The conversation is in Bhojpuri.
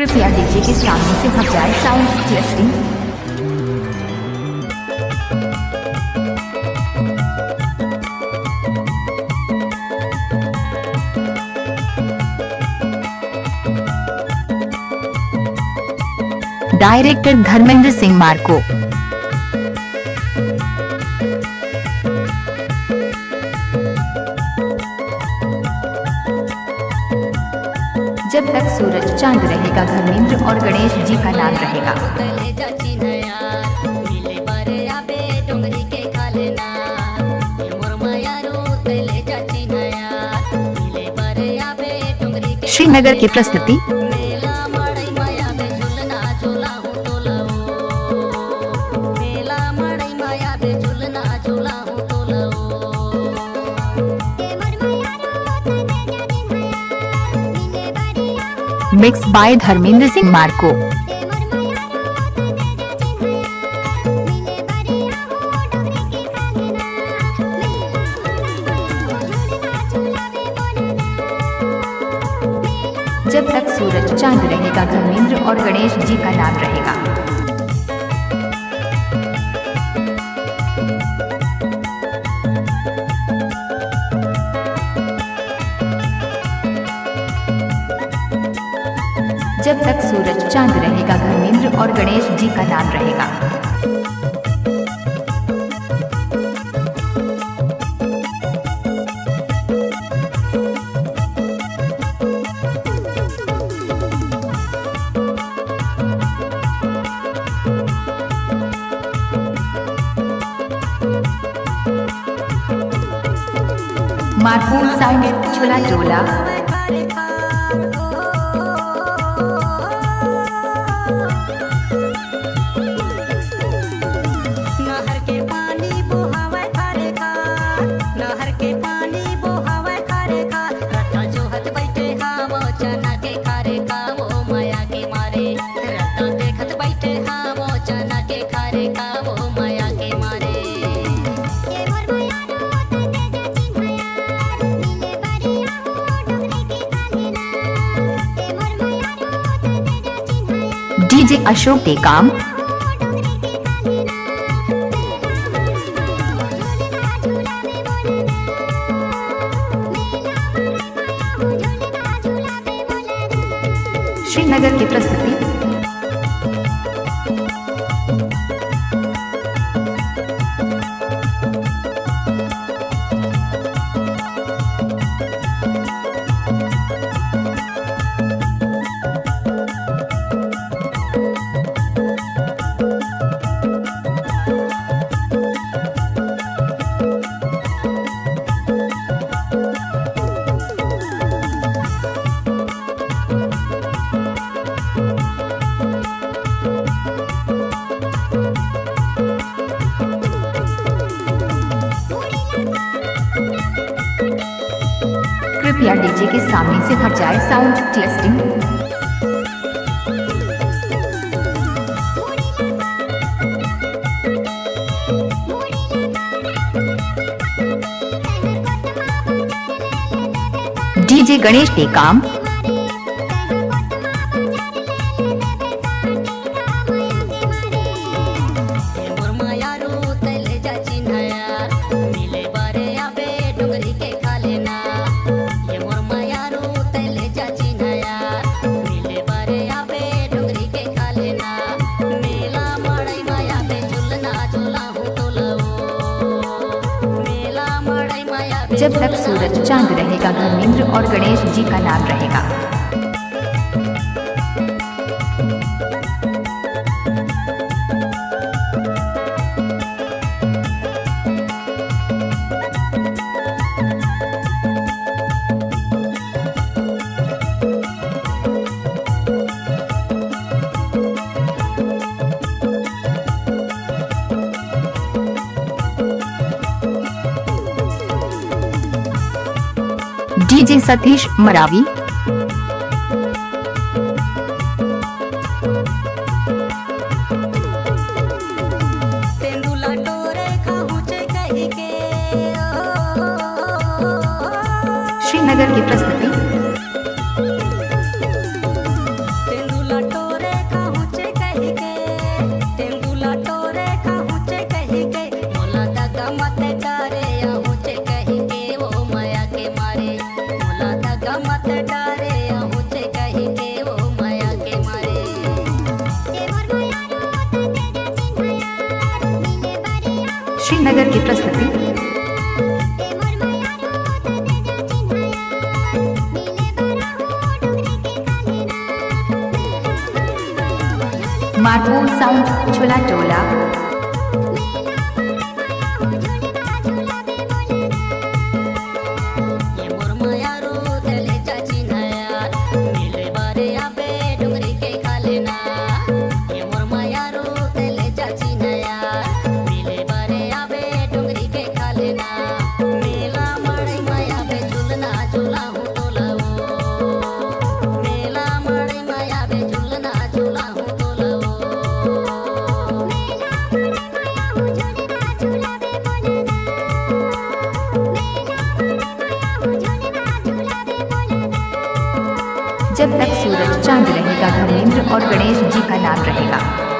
कृपया डीजे के सामने से हट जाए। Sound testing. Director Dharmendra Singh मार्को। जब तक सूरज चांद रहेगा धर्मेंद्र और गणेश जी का नाम रहेगा। श्रीनगर की प्रस्तुति। मिक्स बाय धर्मेंद्र सिंह मार्को। जब तक सूरज चांद रहेगा धर्मेंद्र और गणेश जी का नाम रहेगा। जब तक सूरज चांद रहेगा धर्मेंद्र और गणेश जी का नाम रहेगा। मार्को साउंड झूला झूला। डीजे अशोक टेकाम। श्रीनगर की प्रस्तुति। कृपया डीजे के सामने से हट जाए। Sound testing. DJ Ganesh Tekam. जब तक सूरज चांद रहेगा धर्मेंद्र और गणेश जी का नाम रहेगा। डीजे सतीश मरावी। श्रीनगर की प्रस्तुति। कुशीनगर की प्रस्तुति। मारपुर साउंड झूला टोला। जब तक सूरज चांद रहेगा धर्मेंद्र और गणेश जी का नाम रहेगा।